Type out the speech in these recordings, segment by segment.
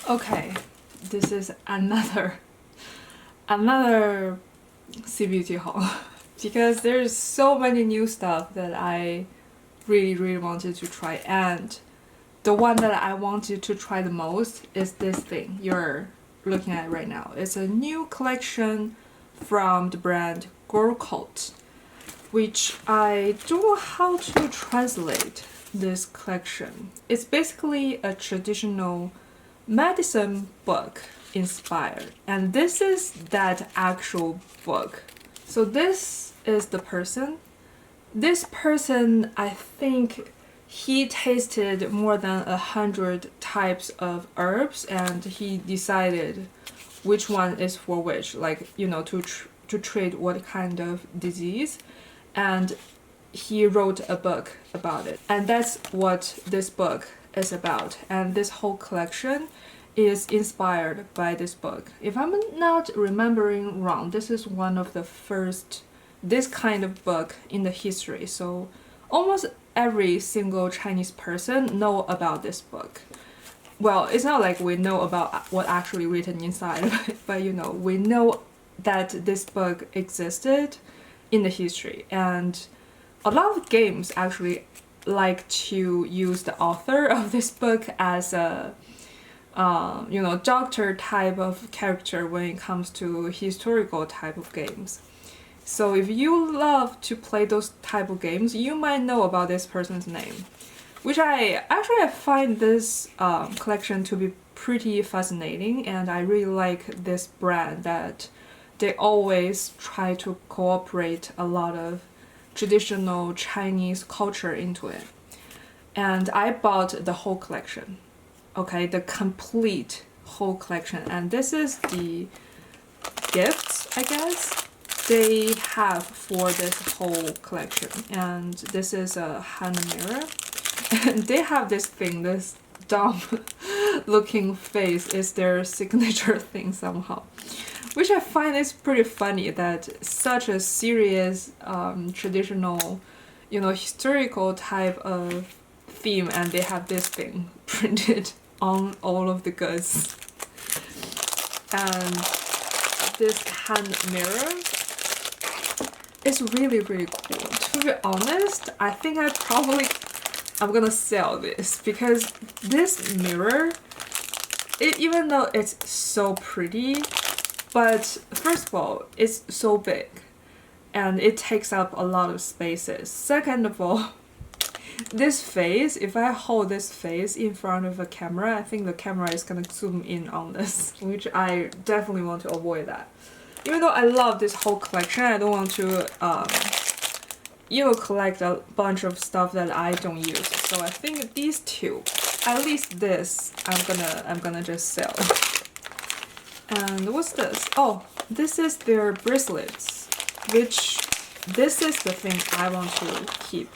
Okay, this is another CBT haul because there's so many new stuff that I really wanted to try, and the one that I wanted to try the most is this thing you're looking at right now. It's a new collection from the brand Girlcult, which I don't know how to translate this collection. It's basically a traditional medicine book inspired, and this is that actual book. So this is the person. This person, I think he tasted more than 100 types of herbs, and he decided which one is for which, like, you know, to treat what kind of disease, and he wrote a book about it. And that's what this book is about, and this whole collection is inspired by this book. If I'm not remembering wrong, this is one of the first this kind of book in the history, so almost every single Chinese person know about this book. Well, it's not like we know about what actually written inside of it, but you know, we know that this book existed in the history, and a lot of games actually like to use the author of this book as a you know, doctor type of character when it comes to historical type of games. So if you love to play those type of games, you might know about this person's name, which I find this collection to be pretty fascinating, and I really like this brand that they always try to incorporate a lot of traditional Chinese culture into it. And I bought the whole collection, okay, the complete whole collection, and this is the gifts, I guess, they have for this whole collection. And this is a hand mirror, and they have this thing, this dumb looking face is their signature thing somehow, which I find is pretty funny that such a serious traditional, you know, historical type of theme, and they have this thing printed on all of the goods. And this hand mirror is really cool. To be honest, I think I'm gonna sell this, because this mirror, even though it's so pretty, but first of all, it's so big and it takes up a lot of spaces. Second of all, this face, if I hold this face in front of a camera, I think the camera is gonna zoom in on this, which I definitely want to avoid that. Even though I love this whole collection, I don't want to you know, collect a bunch of stuff that I don't use. So I think these two, at least this, I'm gonna just sell. And what's this? Oh, this is their bracelets, which this is the thing I want to keep.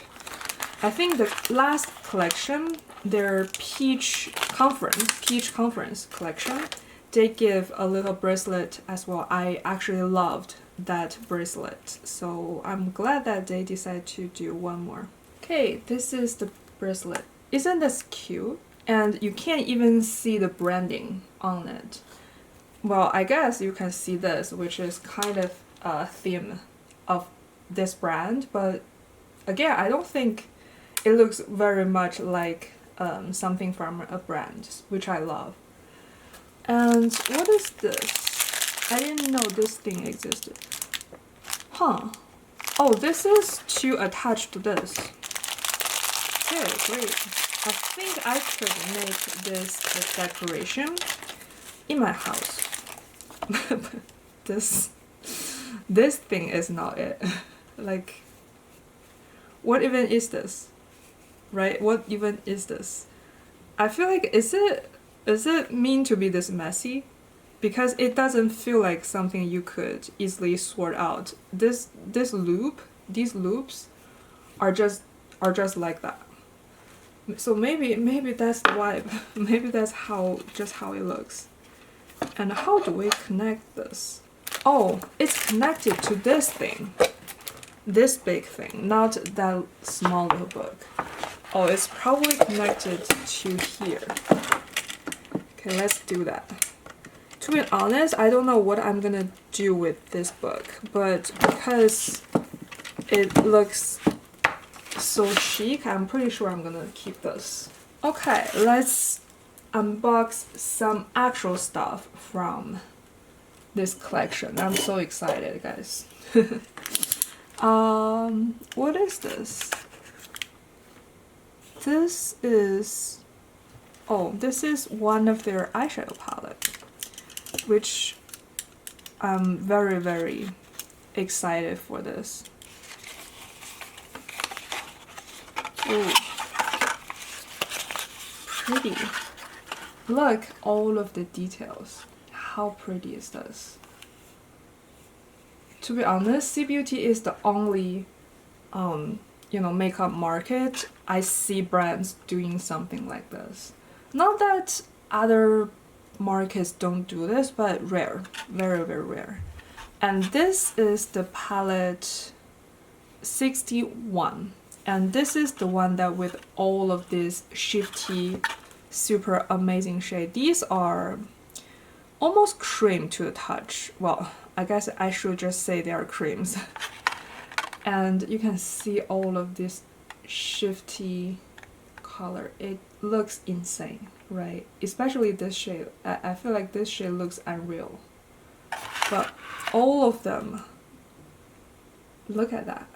I think the last collection, their peach conference collection, they give a little bracelet as well. I actually loved that bracelet, so I'm glad that they decided to do one more. Okay, this is the bracelet. Isn't this cute? And you can't even see the branding on it. Well, I guess you can see this, which is kind of a theme of this brand, but again, I don't think it looks very much like something from a brand, which I love. And what is this? I didn't know this thing existed. Huh. Oh, this is to attach to this. Okay, great. I think I could make this a decoration in my house. This thing is not it. Like, what even is this? Right? What even is this? I feel like, is it mean to be this messy? Because it doesn't feel like something you could easily sort out. These loops are just like that. So maybe that's the vibe. Maybe that's just how it looks. And how do we connect this? Oh, it's connected to this thing. This big thing, not that small little book. Oh, it's probably connected to here. Okay, let's do that. To be honest, I don't know what I'm gonna do with this book, but because it looks so chic, I'm pretty sure I'm gonna keep this. Okay, let's unbox some actual stuff from this collection. I'm so excited, guys. What is this? This is one of their eyeshadow palette, which I'm very, very excited for this. Ooh. Pretty. Look, all of the details. How pretty is this? To be honest, C Beauty is the only makeup market I see brands doing something like this. Not that other markets don't do this, but rare. Very, very rare. And this is the palette 61. And this is the one that with all of these shifty, super amazing shade. These are almost cream to the touch. Well, I guess I should just say they are creams. And you can see all of this shifty color. It looks insane, right? Especially this shade. I feel like this shade looks unreal. But all of them, look at that.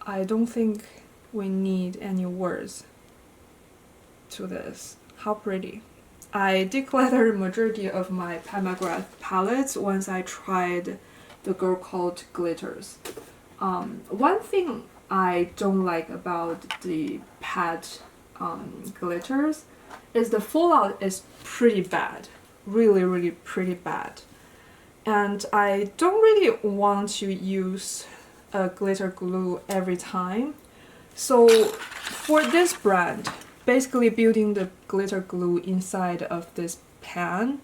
I don't think we need any words to this. How pretty. I decluttered majority of my Pomegranate palettes once I tried the Girlcult glitters. One thing I don't like about the pat glitters is the fallout is pretty bad. Really, really pretty bad. And I don't really want to use a glitter glue every time. So for this brand, basically building the glitter glue inside of this pan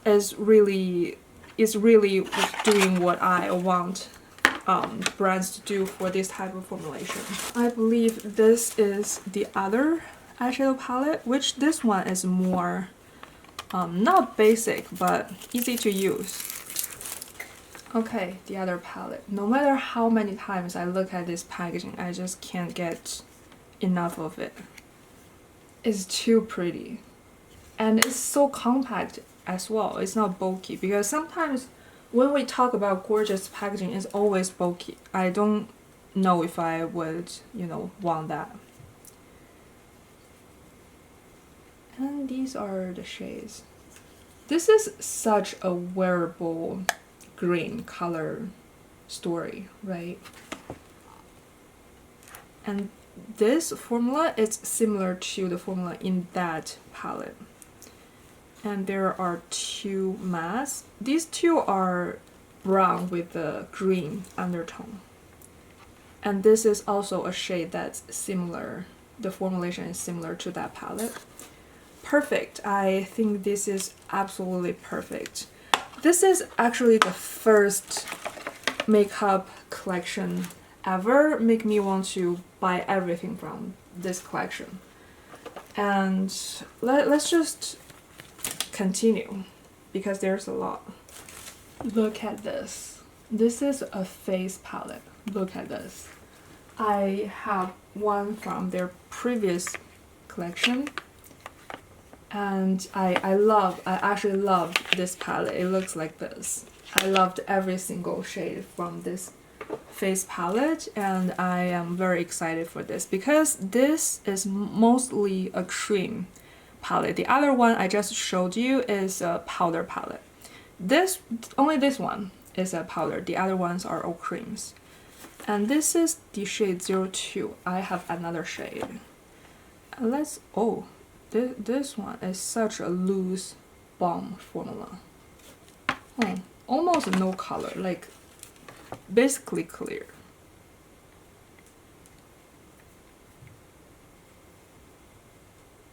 is really doing what I want brands to do for this type of formulation. I believe this is the other eyeshadow palette, which this one is more not basic but easy to use. Okay, the other palette. No matter how many times I look at this packaging, I just can't get enough of it. It's too pretty. And it's so compact as well. It's not bulky, because sometimes when we talk about gorgeous packaging, it's always bulky. I don't know if I would, want that. And these are the shades. This is such a wearable green color story, right? And this formula is similar to the formula in that palette. And there are two mattes. These two are brown with the green undertone. And this is also a shade that's similar. The formulation is similar to that palette. Perfect. I think this is absolutely perfect. This is actually the first makeup collection ever make me want to buy everything from this collection. And let's just continue, because there's a lot. Look at this. This is a face palette. Look at this. I have one from their previous collection, and I actually loved this palette. It looks like this. I loved every single shade from this face palette, and I am very excited for this because this is mostly a cream palette. The other one I just showed you is a powder palette. Only this one is a powder. The other ones are all creams. And this is the shade 02. I have another shade. This one is such a loose balm formula. Almost no color, like basically clear.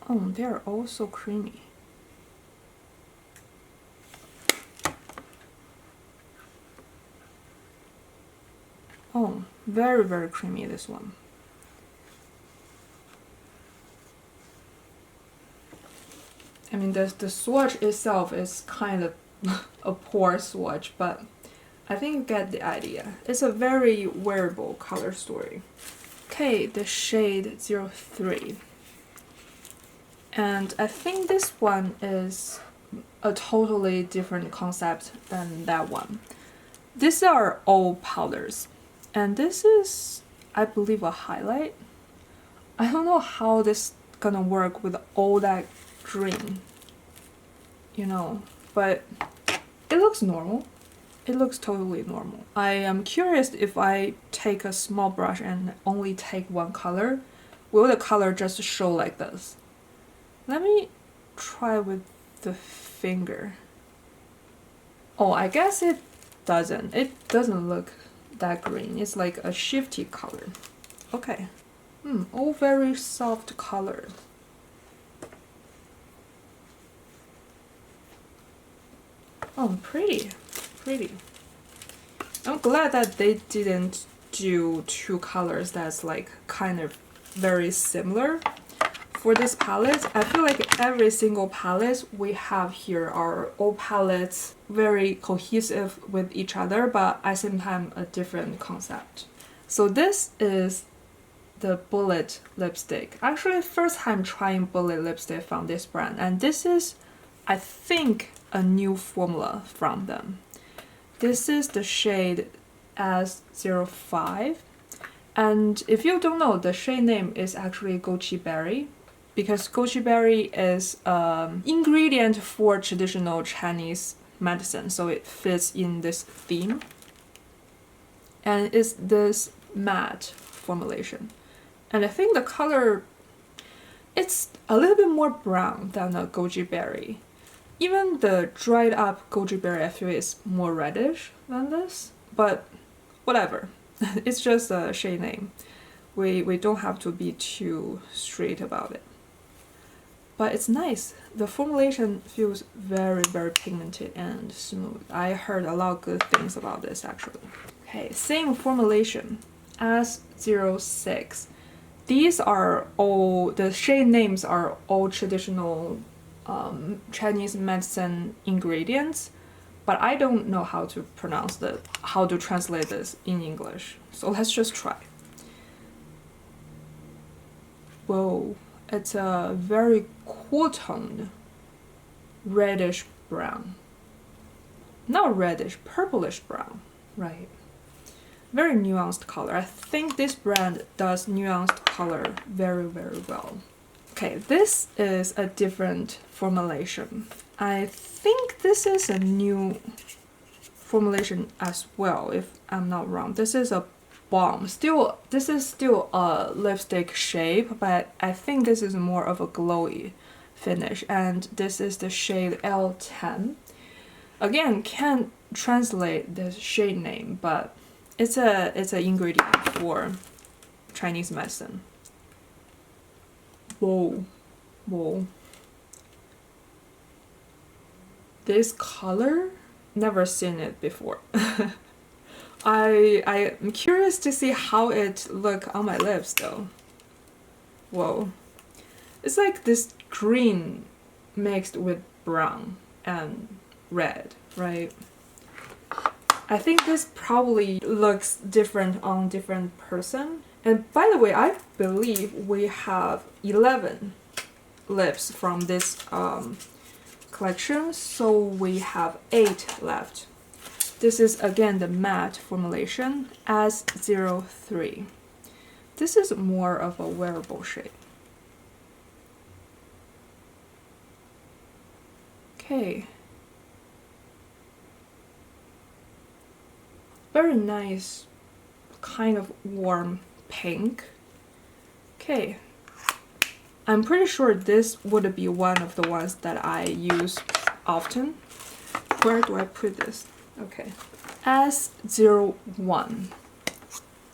They are all so creamy. Very, very creamy, this one. I mean, the swatch itself is kind of a poor swatch, but I think you get the idea. It's a very wearable color story. Okay, the shade 03. And I think this one is a totally different concept than that one. These are all powders. And this is, I believe, a highlight. I don't know how this is gonna work with all that green, you know, but it looks normal. It looks totally normal. I am curious if I take a small brush and only take one color, will the color just show like this? Let me try with the finger. Oh, I guess it doesn't. It doesn't look that green. It's like a shifty color. Okay. All very soft colors. Oh, pretty. Pretty. I'm glad that they didn't do two colors that's like kind of very similar. For this palette, I feel like every single palette we have here are all palettes very cohesive with each other, but at the same time a different concept. So this is the Bullet lipstick. Actually, first time trying Bullet lipstick from this brand, and this is, I think, a new formula from them. This is the shade S05, and if you don't know, the shade name is actually Goji Berry, because goji berry is an ingredient for traditional Chinese medicine, so it fits in this theme. And it's this matte formulation. And I think the color, it's a little bit more brown than a goji berry. Even the dried up goji berry I feel is more reddish than this, but whatever. It's just a shade name. We don't have to be too straight about it. But it's nice. The formulation feels very, very pigmented and smooth. I heard a lot of good things about this actually. Okay, same formulation as 06. These are all, the shade names are all traditional Chinese medicine ingredients, but I don't know how to pronounce how to translate this in English. So let's just try. Whoa. It's a very cool toned reddish brown. Not reddish, purplish brown, right? Very nuanced color. I think this brand does nuanced color very, very well. Okay, this is a different formulation. I think this is a new formulation as well, if I'm not wrong. This is a balm. This is still a lipstick shape, but I think this is more of a glowy finish, and this is the shade L10. Again, can't translate the shade name, but it's an ingredient for Chinese medicine. Whoa, whoa. This color, never seen it before. I'm curious to see how it look on my lips though. Whoa. It's like this green mixed with brown and red, right? I think this probably looks different on different person. And by the way, I believe we have 11 lips from this collection, so we have 8 left. This is again the matte formulation S03. This is more of a wearable shade. Okay. Very nice, kind of warm pink. Okay. I'm pretty sure this would be one of the ones that I use often. Where do I put this? Okay. S01.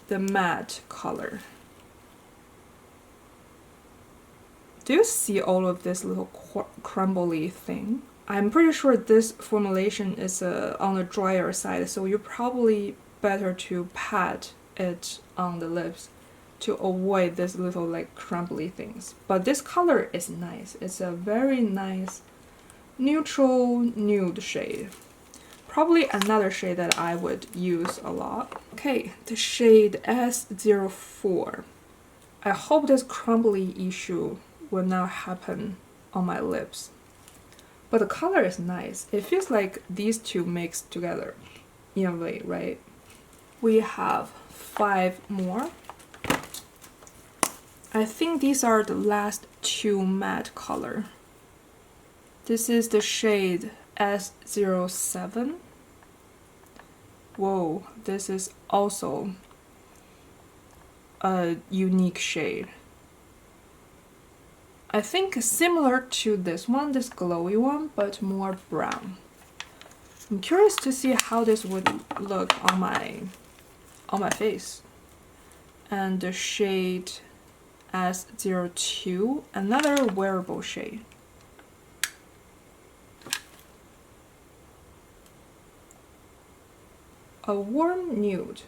The matte color. Do you see all of this little crumbly thing? I'm pretty sure this formulation is on the drier side, so you're probably better to pat it on the lips to avoid this little like crumbly things. But this color is nice. It's a very nice neutral nude shade. Probably another shade that I would use a lot. Okay, the shade S04. I hope this crumbly issue will not happen on my lips. But the color is nice. It feels like these two mixed together in a way, right? We have 5 more. I think these are the last 2 matte color. This is the shade S07. Whoa, this is also a unique shade. I think similar to this one, this glowy one, but more brown. I'm curious to see how this would look on my face. And the shade S02, another wearable shade. A warm nude.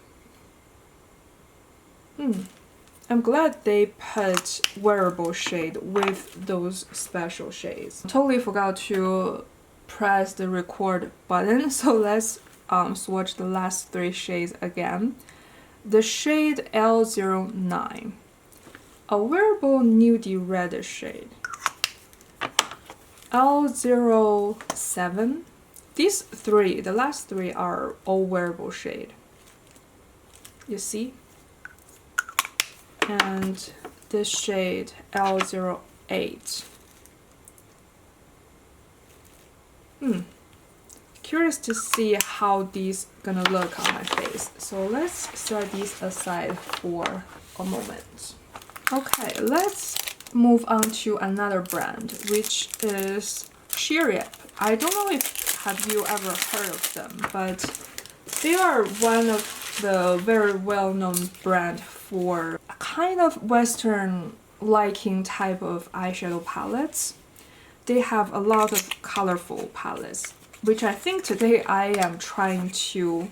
I'm glad they put wearable shade with those special shades. Totally forgot to press the record button, so let's swatch the last 3 shades again. The shade L09, a wearable nudie reddish shade. L07. These 3, the last 3 are all wearable shade. You see? And this shade L08. Curious to see how these gonna look on my face. So let's set these aside for a moment. Okay, let's move on to another brand, which is Shira. I don't know if have you ever heard of them, but they are one of the very well-known brand for a kind of Western liking type of eyeshadow palettes. They have a lot of colorful palettes, which I think today I am trying to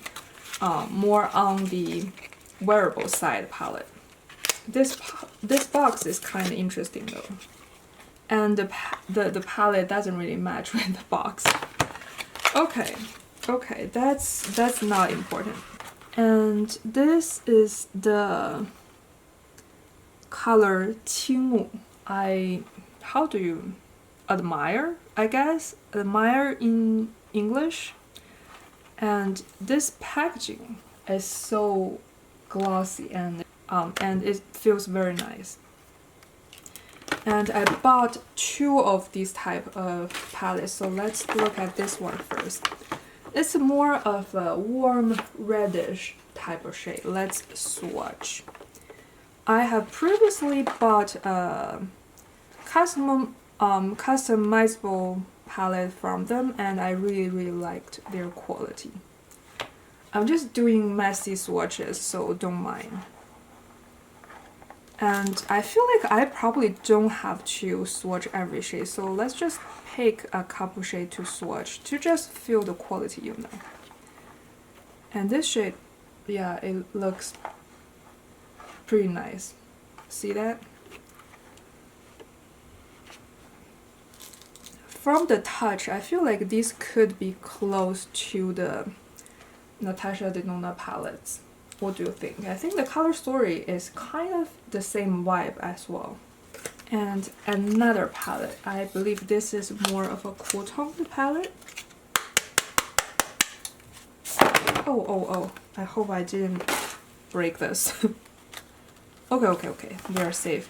more on the wearable side palette. This box is kind of interesting though, and the palette doesn't really match with the box. Okay, that's not important. And this is the color 青木. How do you admire? I guess admire in English. And this packaging is so glossy and it feels very nice. And I bought 2 of these type of palettes, so let's look at this one first. It's more of a warm reddish type of shade. Let's swatch. I have previously bought a customizable palette from them, and I really liked their quality. I'm just doing messy swatches, so don't mind. And I feel like I probably don't have to swatch every shade, so let's just pick a couple shades to swatch to just feel the quality, you know. And this shade, yeah, it looks pretty nice. See that? From the touch, I feel like this could be close to the Natasha Denona palettes. What do you think? I think the color story is kind of the same vibe as well. And another palette. I believe this is more of a cool tone palette. Oh. I hope I didn't break this. Okay. We are safe.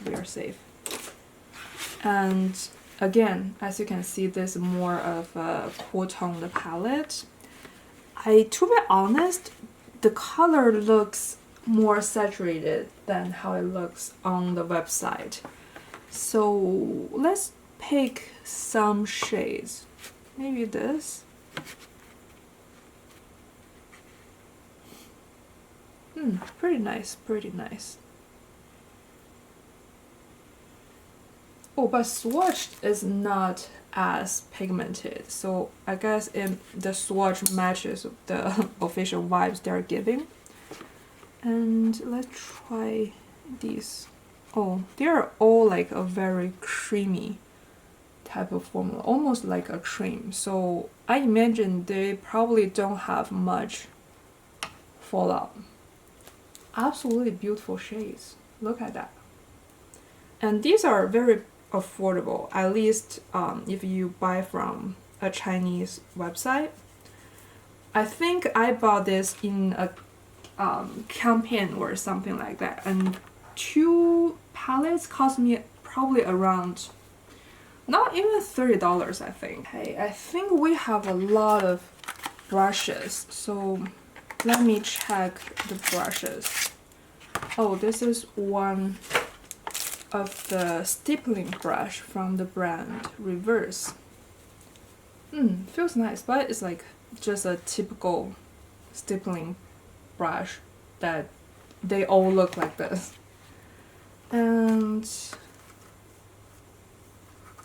And again, as you can see, this is more of a cool tone palette. To be honest, the color looks more saturated than how it looks on the website. So let's pick some shades. Maybe this. Pretty nice. Oh, but swatched is not as pigmented, so I guess the swatch matches the official vibes they're giving. And let's try these. Oh, they're all like a very creamy type of formula, almost like a cream. So I imagine they probably don't have much fallout. Absolutely beautiful shades. Look at that. And these are very affordable, at least if you buy from a Chinese website. I think I bought this in a campaign or something like that, and 2 palettes cost me probably around not even $30, I think. Okay, I think we have a lot of brushes, so let me check the brushes. Oh, this is one of the stippling brush from the brand Reverse. Feels nice, but it's like just a typical stippling brush that they all look like this. And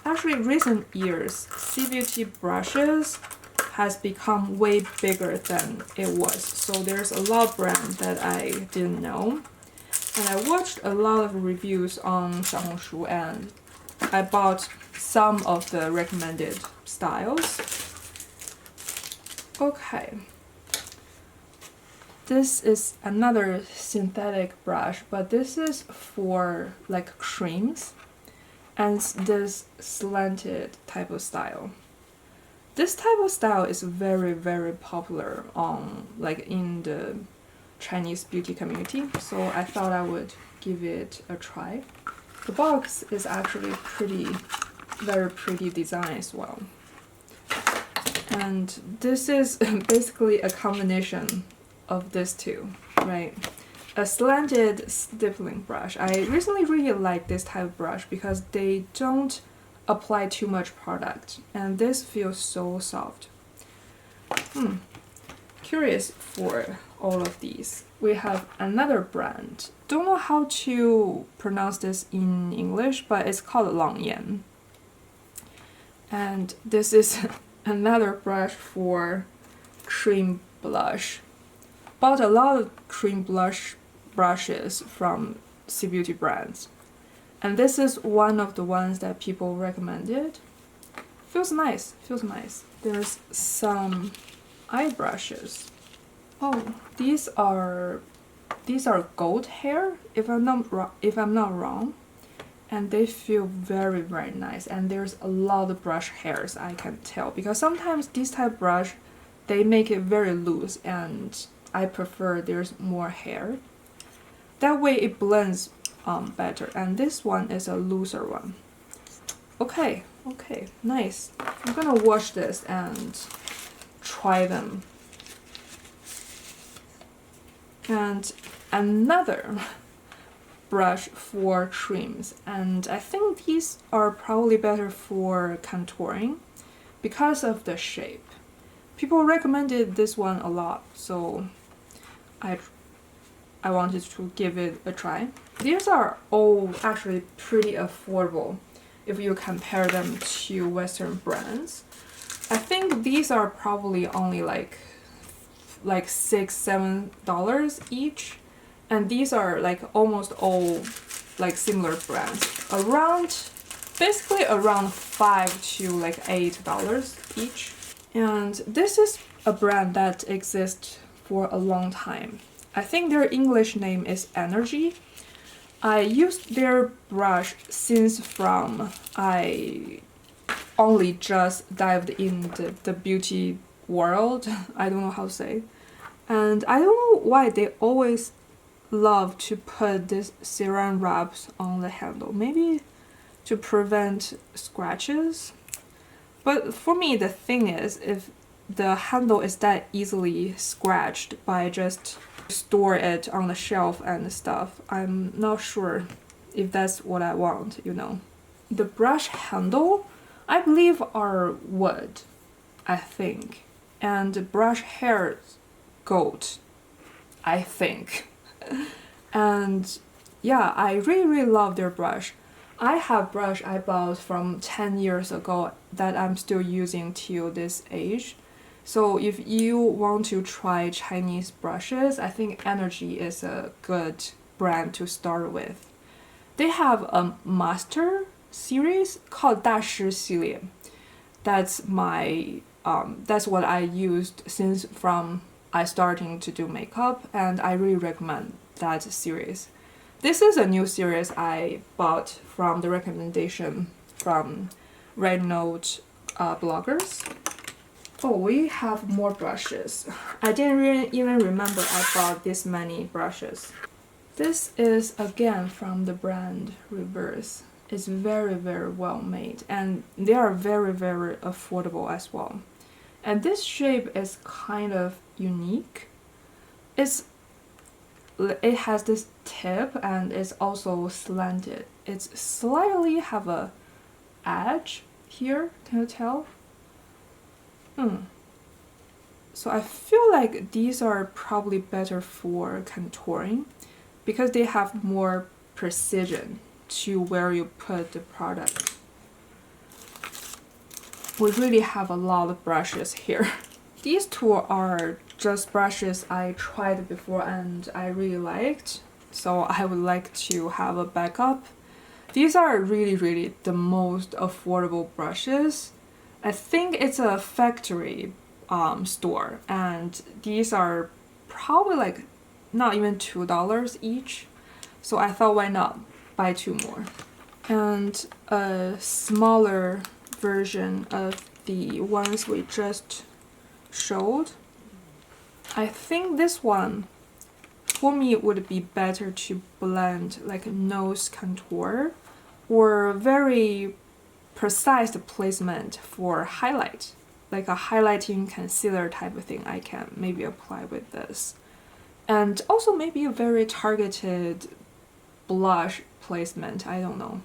actually recent years, CBT brushes has become way bigger than it was, so there's a lot of brands that I didn't know. And I watched a lot of reviews on Xiaohongshu and I bought some of the recommended styles. Okay. This is another synthetic brush, but this is for like creams and this slanted type of style. This type of style is very, very popular on like in the Chinese beauty community, so I thought I would give it a try. The box is actually very pretty design as well. And this is basically a combination of these two, right? A slanted stippling brush. I recently really like this type of brush because they don't apply too much product, and this feels so soft. Curious for all of these. We have another brand. Don't know how to pronounce this in English, but it's called Langyan. And this is another brush for cream blush. Bought a lot of cream blush brushes from C-beauty brands. And this is one of the ones that people recommended. Feels nice, feels nice. There's some eye brushes. Oh, these are goat hair, if I'm not wrong, and they feel very, very nice. And there's a lot of brush hairs, I can tell, because sometimes this type of brush they make it very loose, and I prefer there's more hair. That way it blends better. And this one is a looser one. Okay, nice. I'm gonna wash this and try them. And another brush for creams, and I think these are probably better for contouring because of the shape. People recommended this one a lot, so I wanted to give it a try. These are all actually pretty affordable if you compare them to Western brands. I think these are probably only like $6-7 each, and these are like almost all like similar brands, basically around $5 to like $8 each. And this is a brand that exists for a long time. I think their English name is Energy. I used their brush since I only just dived in the beauty world. I don't know how to say. And I don't know why they always love to put this saran wraps on the handle. Maybe to prevent scratches. But for me, the thing is, if the handle is that easily scratched by just store it on the shelf and stuff, I'm not sure if that's what I want, you know. The brush handle, I believe, are wood, I think. And the brush hair, gold, I think. And yeah, I really love their brush. I have brush I bought from 10 years ago that I'm still using till this age. So if you want to try Chinese brushes, I think Energy is a good brand to start with. They have a master series called 大师系列. That's what I used since from I starting to do makeup, and I really recommend that series. This is a new series I bought from the recommendation from Red Note bloggers. Oh, we have more brushes. I didn't even remember I bought this many brushes. This is again from the brand Reverse. It's very, very well made, and they are very, very affordable as well. And this shape is kind of unique. It has this tip and it's also slanted. It's slightly have a edge here. Can you tell? So I feel like these are probably better for contouring because they have more precision to where you put the product. We really have a lot of brushes here. These two are just brushes I tried before and I really liked, so I would like to have a backup. These are really, really the most affordable brushes. I think it's a factory store, and these are probably like not even $2 each, so I thought why not buy 2 more. And a smaller version of the ones we just showed. I think this one for me would be better to blend like nose contour or very precise placement for highlight, like a highlighting concealer type of thing. I can maybe apply with this, and also maybe a very targeted blush placement. I don't know,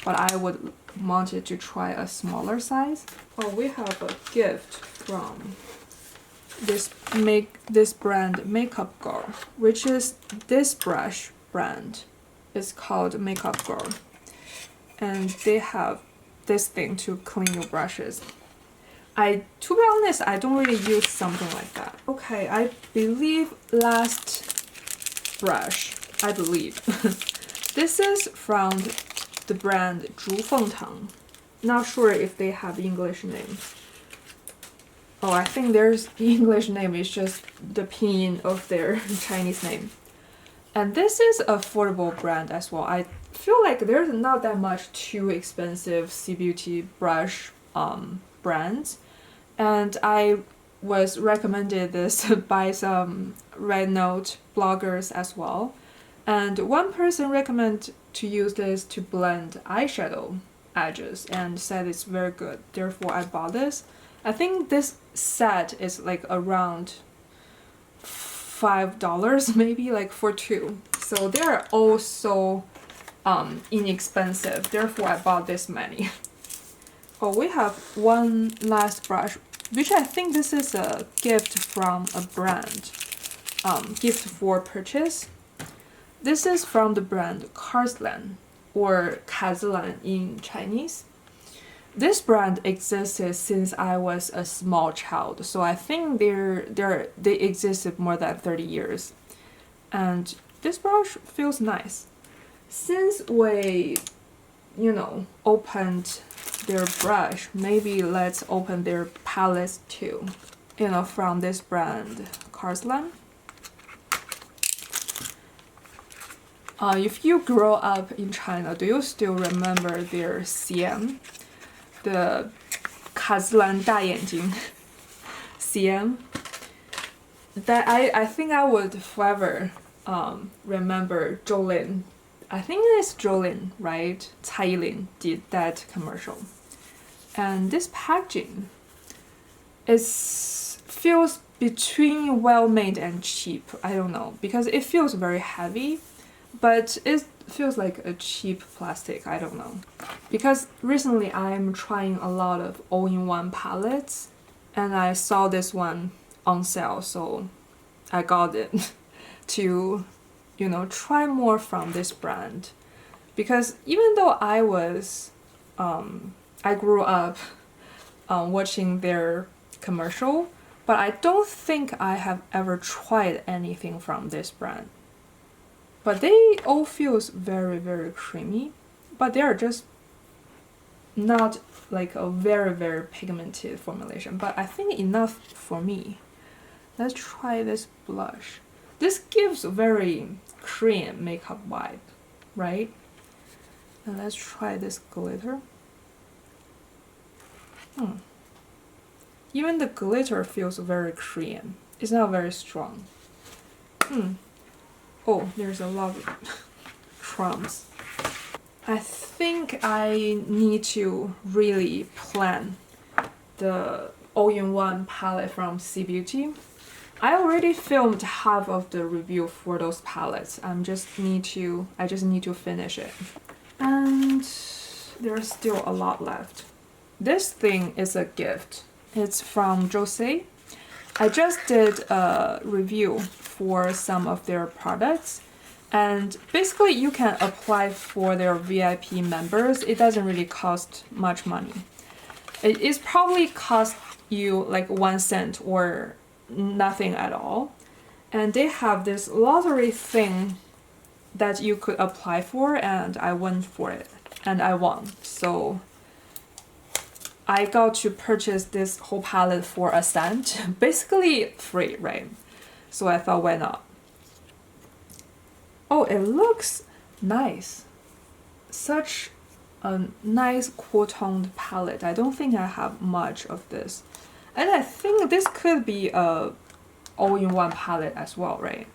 but I would wanted to try a smaller size. Oh, we have a gift from this brand Makeup Girl, which is this brush brand. It's called Makeup Girl, and they have this thing to clean your brushes. To be honest, I don't really use something like that. Okay, I believe last brush, I believe. This is from the brand 竹凤堂. Not sure if they have English name. Oh, I think there's the English name is just the pinyin of their Chinese name. And this is affordable brand as well. I feel like there's not that much too expensive C-beauty brush brands. And I was recommended this by some Red Note bloggers as well. And one person recommended to use this to blend eyeshadow edges and said it's very good. Therefore, I bought this. I think this set is like around $5 maybe, like for 2. So they are all so inexpensive. Therefore, I bought this many. Oh, we have one last brush, which I think this is a gift from a brand. Gift for purchase. This is from the brand Carslan, or Carslan in Chinese. This brand existed since I was a small child, so I think they existed more than 30 years. And this brush feels nice. Since we, opened their brush, maybe let's open their palettes too. From this brand, Carslan. If you grow up in China, do you still remember their CM? The Carslan 大眼睛 CM? That I think I would forever remember Jolin. I think it's Jolin, right? Cai Yilin did that commercial. And this packaging feels between well-made and cheap. I don't know, because it feels very heavy, but it feels like a cheap plastic. I don't know. Because recently I'm trying a lot of all-in-one palettes, and I saw this one on sale, so I got it to, try more from this brand. Because even though I grew up watching their commercial, But I don't think I have ever tried anything from this brand. But they all feels very, very creamy. But they are just not like a very, very pigmented formulation. But I think enough for me. Let's try this blush. This gives a very Korean makeup vibe, right? And let's try this glitter. Even the glitter feels very Korean. It's not very strong. Oh, there's a lot of crumbs. I think I need to really plan the all-in-one palette from C Beauty. I already filmed half of the review for those palettes. I just need to finish it. And there's still a lot left. This thing is a gift. It's from Joocyee. I just did a review for some of their products, and basically you can apply for their VIP members. It doesn't really cost much money. It is probably cost you like 1 cent or nothing at all. And they have this lottery thing that you could apply for, and I went for it and I won. So I got to purchase this whole palette for 1 cent, basically free, right? So I thought, why not? Oh, it looks nice. Such a nice cool-toned palette. I don't think I have much of this. And I think this could be a all-in-one palette as well, right?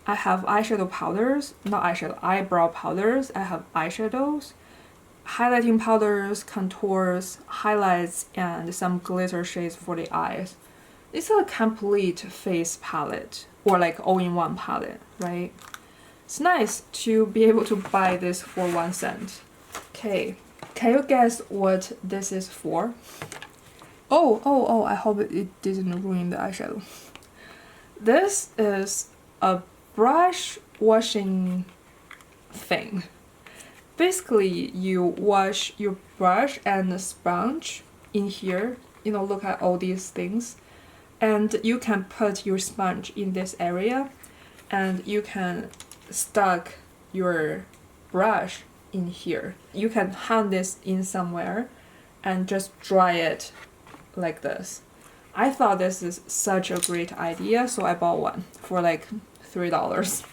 I have eyeshadow powders, not eyeshadow, eyebrow powders. I have eyeshadows, highlighting powders, contours, highlights, and some glitter shades for the eyes. It's a complete face palette, or like all-in-one palette, right? It's nice to be able to buy this for 1 cent. Okay, can you guess what this is for? Oh, I hope it didn't ruin the eyeshadow. This is a brush washing thing. Basically, you wash your brush and the sponge in here. You know, look at all these things. And you can put your sponge in this area, and you can stuck your brush in here. You can hang this in somewhere and just dry it like this. I thought this is such a great idea, so I bought one for like $3.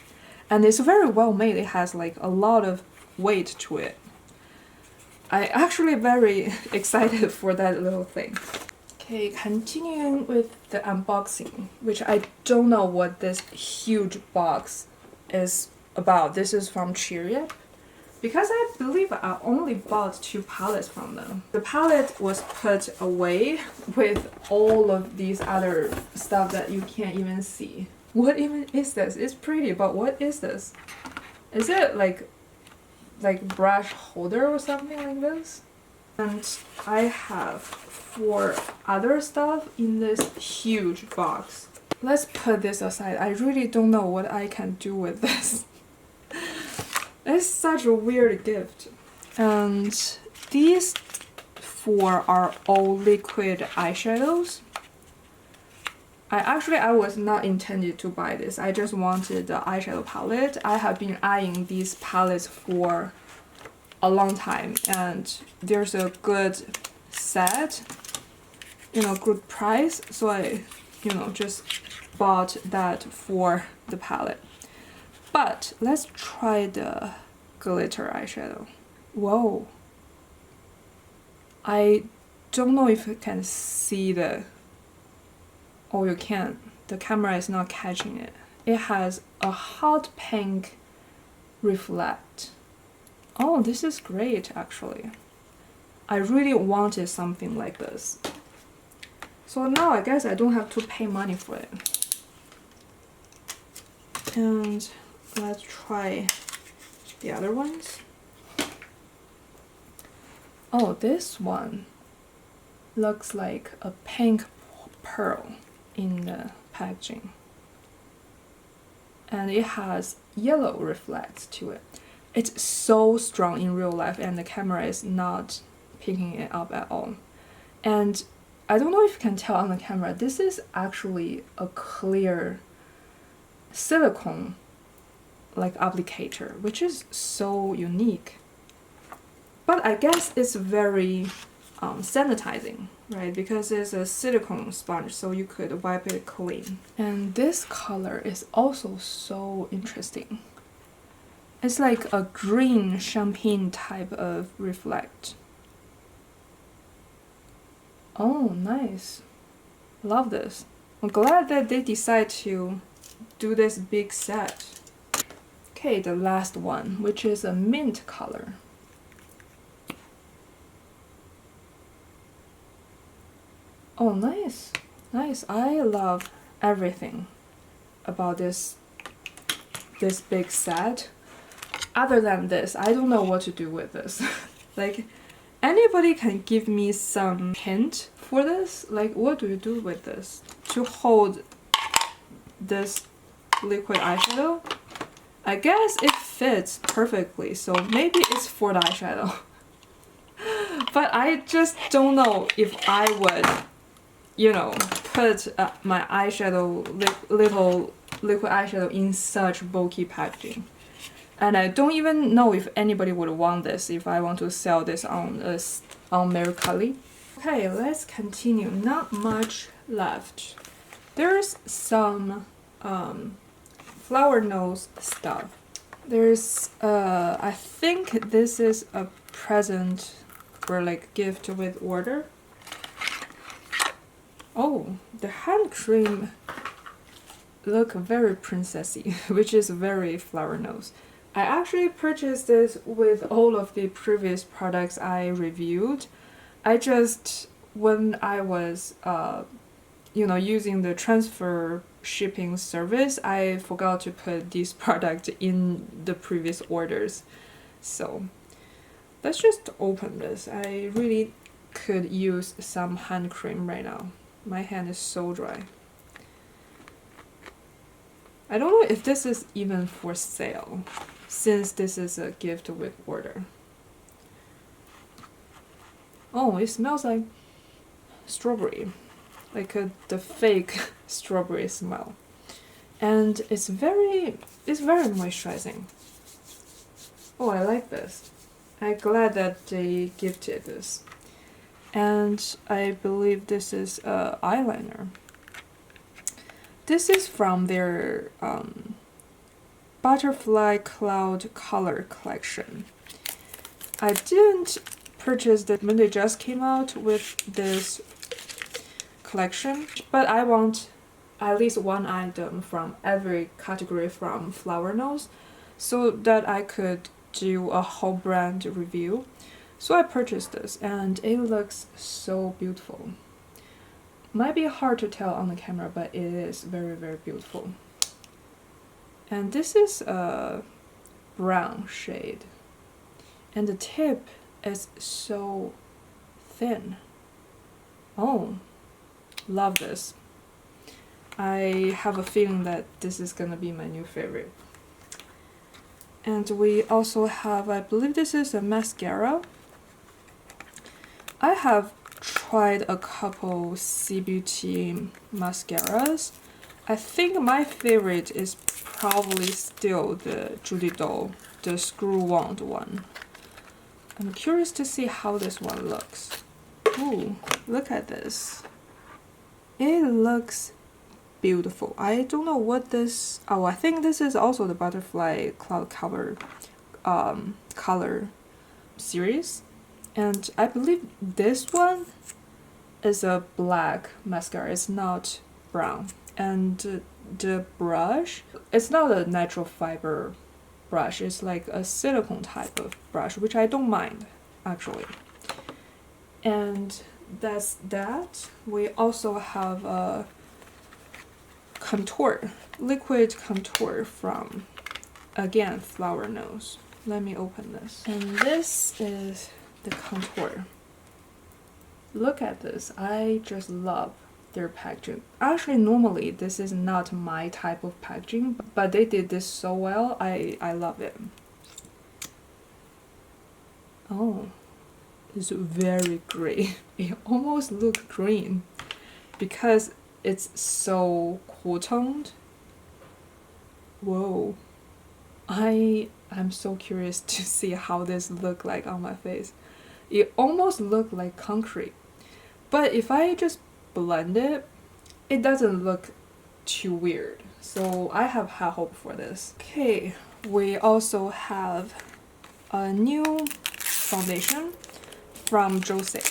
And it's very well made. It has like a lot of weight to it. I actually very excited for that little thing. Okay, continuing with the unboxing, which I don't know what this huge box is about. This is from Shira, because I believe I only bought 2 palettes from them. The palette was put away with all of these other stuff that you can't even see. What even is this? It's pretty, but what is this? Is it like brush holder or something like this? And I have 4 other stuff in this huge box. Let's put this aside. I really don't know what I can do with this. It's such a weird gift. And these 4 are all liquid eyeshadows. I was not intended to buy this. I just wanted the eyeshadow palette. I have been eyeing these palettes for a long time, and there's a good set, good price, so I just bought that for the palette. But let's try the glitter eyeshadow. Whoa, I don't know if you can see the... Oh, you can. The camera is not catching it. It has a hot pink reflect. Oh, this is great, actually. I really wanted something like this. So now I guess I don't have to pay money for it. And let's try the other ones. Oh, this one looks like a pink pearl in the packaging. And it has yellow reflects to it. It's so strong in real life, and the camera is not picking it up at all. And I don't know if you can tell on the camera, this is actually a clear silicone like applicator, which is so unique. But I guess it's very sanitizing, right? Because it's a silicone sponge, so you could wipe it clean. And this color is also so interesting. It's like a green champagne type of reflect. Oh, nice. Love this. I'm glad that they decide to do this big set. Okay, the last one, which is a mint color. Oh, nice. Nice. I love everything about this big set. Other than this, I don't know what to do with this. Like, anybody can give me some hint for this? Like, what do you do with this? To hold this liquid eyeshadow? I guess it fits perfectly, so maybe it's for the eyeshadow. But I just don't know if I would, you know, put my eyeshadow, little liquid eyeshadow in such bulky packaging. And I don't even know if anybody would want this if I want to sell this on Medica. Okay, let's continue. Not much left. There's some flower nose stuff. There's I think this is a present or like gift with order. Oh, the hand cream look very princessy, which is very flower nose. I actually purchased this with all of the previous products I reviewed. I just, when I was, you know, using the transfer shipping service, I forgot to put this product in the previous orders. So let's just open this. I really could use some hand cream right now. My hand is so dry. I don't know if this is even for sale, since this is a gift with order. Oh, it smells like strawberry, like the fake strawberry smell. And it's very moisturizing. Oh, I like this. I'm glad that they gifted this. And I believe this is eyeliner. This is from their Butterfly Cloud Color Collection. I didn't purchase it when they just came out with this collection, but I want at least one item from every category from Flower Nose so that I could do a whole brand review. So I purchased this and it looks so beautiful. Might be hard to tell on the camera, but it is very, very beautiful. And this is a brown shade. And the tip is so thin. Oh, love this. I have a feeling that this is gonna be my new favorite. And we also have, I believe this is a mascara. I have tried a couple CBT mascaras. I think my favorite is probably still the Judy Doll, the screw wand one. I'm curious to see how this one looks. Ooh, look at this. It looks beautiful. I don't know what this... Oh, I think this is also the Butterfly Cloud Color series. And I believe this one is a black mascara. It's not brown. And the brush, it's not a natural fiber brush. It's like a silicone type of brush, which I don't mind, actually. And that's that. We also have a contour, liquid contour from, again, Flower Nose. Let me open this. And this is the contour. Look at this. I just love their packaging. Actually, normally this is not my type of packaging, but they did this so well. I love it. Oh, is very gray. It almost looks green because it's so cool toned. Whoa. I'm so curious to see how this look like on my face. It almost look like concrete. But if I just blend it, it doesn't look too weird. So I have high hope for this. Okay, we also have a new foundation from Joocyee.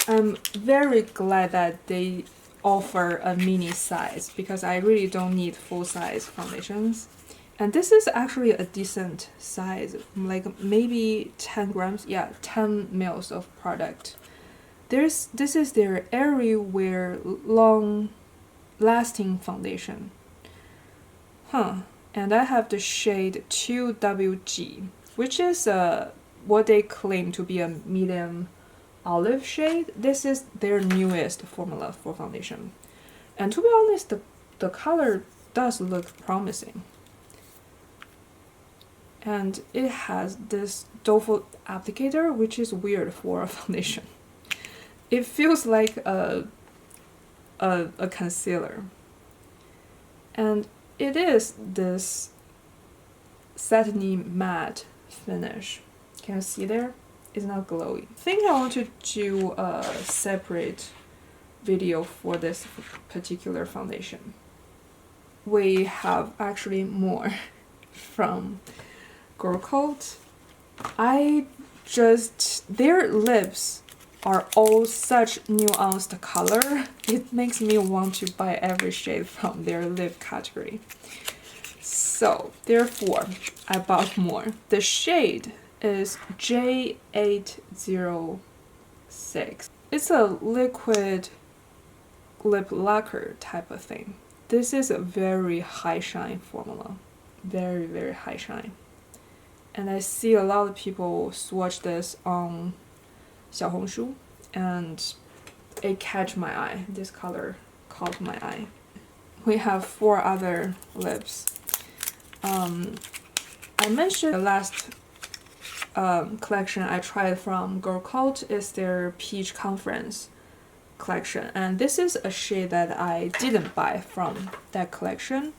I'm very glad that they offer a mini size because I really don't need full size foundations. And this is actually a decent size, like maybe 10 grams, yeah, 10 mils of product. This is their Airy-Wear long lasting foundation. And I have the shade 2WG, which is what they claim to be a medium olive shade. This is their newest formula for foundation. And to be honest, the color does look promising. And it has this doe-foot applicator, which is weird for a foundation. It feels like a concealer. And it is this satiny matte finish. Can you see there? It's not glowy. I think I want to do a separate video for this particular foundation. We have actually more from Girlcult. Their lips are all such nuanced color. It makes me want to buy every shade from their lip category. So therefore, I bought more. The shade is J806. It's a liquid lip lacquer type of thing. This is a very high shine formula. Very, very high shine. And I see a lot of people swatch this on Xiaohongshu, and it catch my eye. This color caught my eye. We have 4 other lips. I mentioned the last collection I tried from Girlcult is their Peach Conference collection, and this is a shade that I didn't buy from that collection.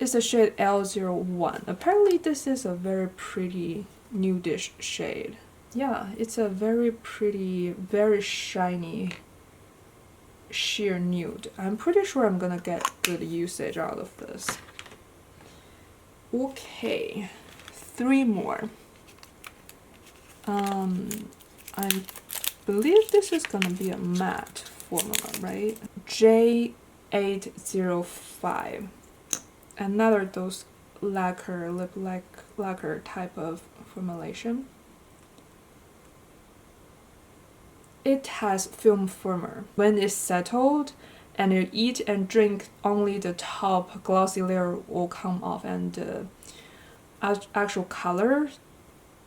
It's the shade L01. Apparently this is a very pretty nudish shade. Yeah, it's a very pretty, very shiny, sheer nude. I'm pretty sure I'm gonna get good usage out of this. Okay, 3 more. I believe this is gonna be a matte formula, right? J805. Another those lacquer, lip lacquer type of formulation. It has film firmer. When it's settled and you eat and drink, only the top glossy layer will come off and the actual color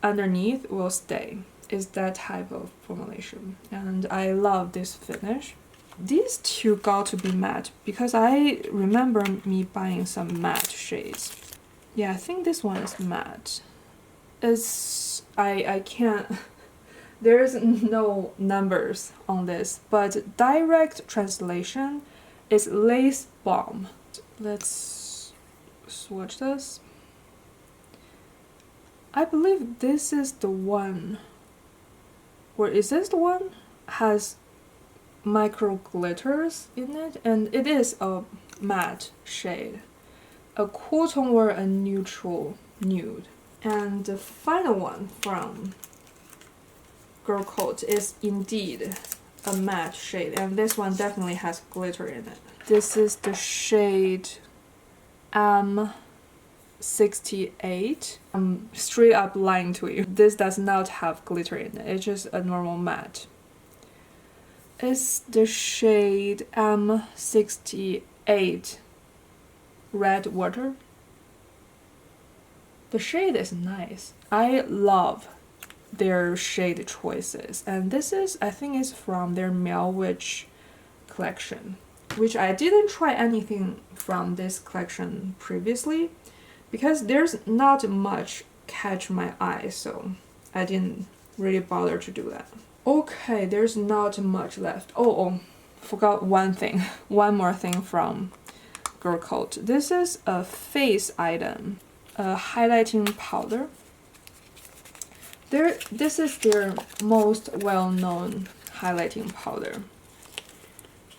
underneath will stay. It's that type of formulation. And I love this finish. These 2 got to be matte because I remember me buying some matte shades. Yeah, I think this one is matte. I can't, there's no numbers on this, but direct translation is lace bomb. Let's swatch this. I believe this is the one, or is this the one? Has micro glitters in it, and it is a matte shade, a cool tone or a neutral nude. And the final one from Girlcult is indeed a matte shade, and this one definitely has glitter in it. This is the shade M68. I'm straight up lying to you. This does not have glitter in it, it's just a normal matte. It's the shade M68 Red Water. The shade is nice. I love their shade choices, and this is, I think it's from their Meow Witch collection, which I didn't try anything from this collection previously because there's not much catch my eye, so I didn't really bother to do that. Okay, there's not much left. Oh, forgot one thing. One more thing from Girlcult. This is a face item, a highlighting powder. This is their most well-known highlighting powder.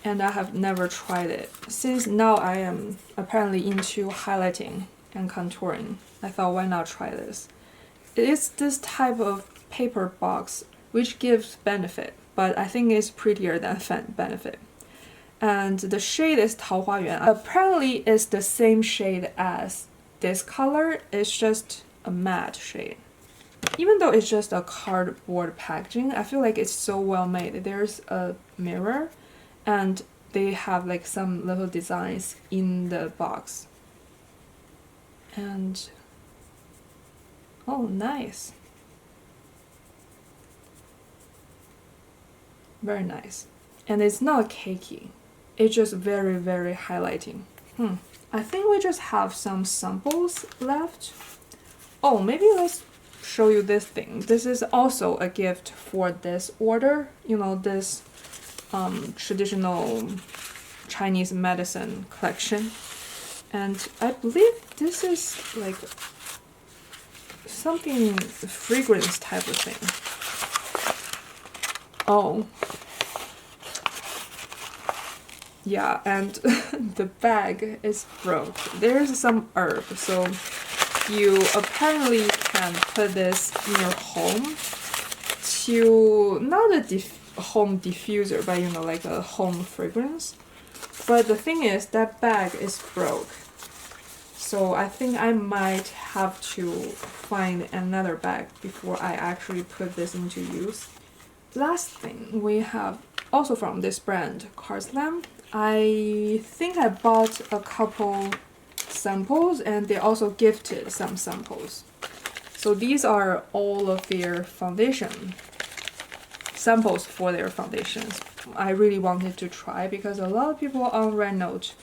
And I have never tried it. Since now I am apparently into highlighting and contouring, I thought why not try this. It is this type of paper box which gives benefit, but I think it's prettier than benefit. And the shade is 桃花源. Apparently it's the same shade as this color, it's just a matte shade. Even though it's just a cardboard packaging, I feel like it's so well made. There's a mirror and they have like some little designs in the box. And oh, nice. Very nice. And it's not cakey. It's just very, very highlighting. I think we just have some samples left. Oh, maybe let's show you this thing. This is also a gift for this order. You know, this traditional Chinese medicine collection. And I believe this is like something fragrance type of thing. Oh. Yeah, and the bag is broke. There's some herb, so you apparently can put this in your home to, not a home diffuser, but you know, like a home fragrance. But the thing is, that bag is broke. So I think I might have to find another bag before I actually put this into use. Last thing we have, also from this brand, Carslan. I think I bought a couple samples and they also gifted some samples. So these are all of their foundation samples for their foundations. I really wanted to try because a lot of people on Rednote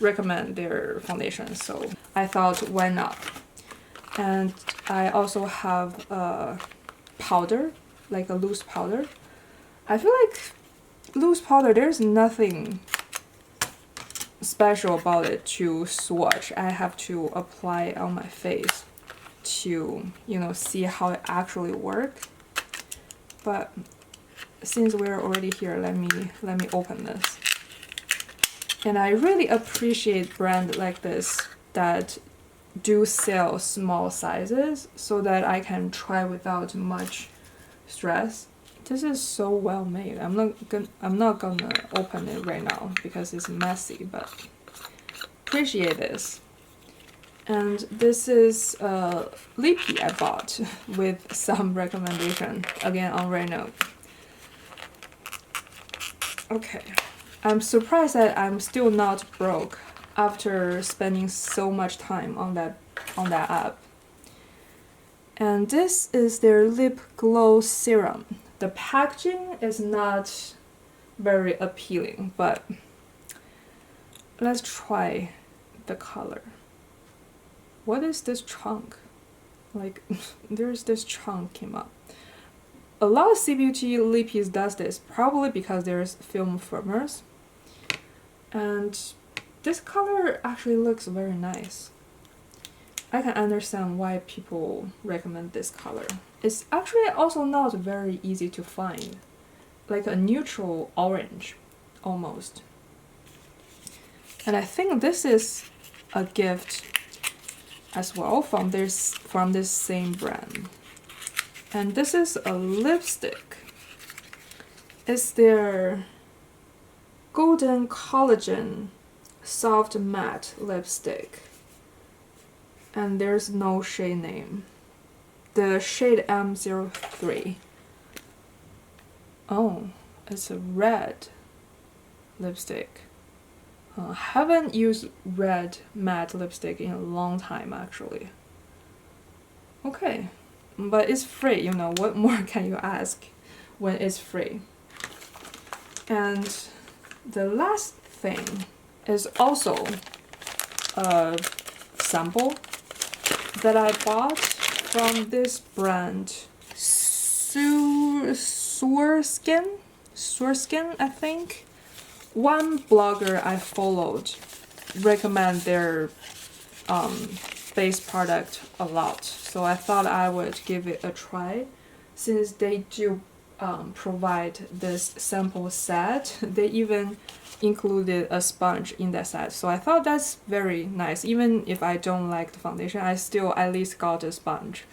recommend their foundations, so I thought why not. And I also have a powder, like a loose powder. I feel like loose powder, there's nothing special about it to swatch. I have to apply it on my face to, you know, see how it actually works. But since we're already here, let me open this. And I really appreciate brands like this that do sell small sizes so that I can try without much stress. This is so well made. I'm not gonna open it right now because it's messy, but appreciate this. And this is lippy I bought with some recommendation again on Rednote. Okay, I'm surprised that I'm still not broke after spending so much time on that app. And this is their lip glow serum. The packaging is not very appealing, but let's try the color. What is this chunk? Like, there's this chunk came up. A lot of CBT lippies does this, probably because there's film firmers. And this color actually looks very nice. I can understand why people recommend this color. It's actually also not very easy to find. Like a neutral orange, almost. And I think this is a gift as well from this same brand. And this is a lipstick. It's their Golden Collagen Soft Matte Lipstick. And there's no shade name. The shade M03. Oh, it's a red lipstick. I haven't used red matte lipstick in a long time actually. Okay, but it's free, you know, what more can you ask when it's free? And the last thing is also a sample that I bought from this brand, SUQQU. SUQQU, I think. One blogger I followed recommend their base product a lot, so I thought I would give it a try. Since they do provide this sample set, they even included a sponge in that set, so I thought that's very nice. Even if I don't like the foundation, I still at least got a sponge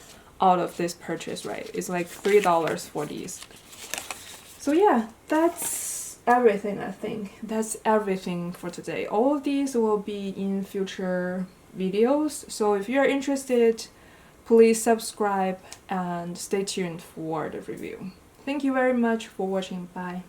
out of this purchase, right? It's like $3 for these. So yeah, that's everything. I think that's everything for today. All of these will be in future videos, so if you're interested, please subscribe and stay tuned for the review. Thank you very much for watching. Bye.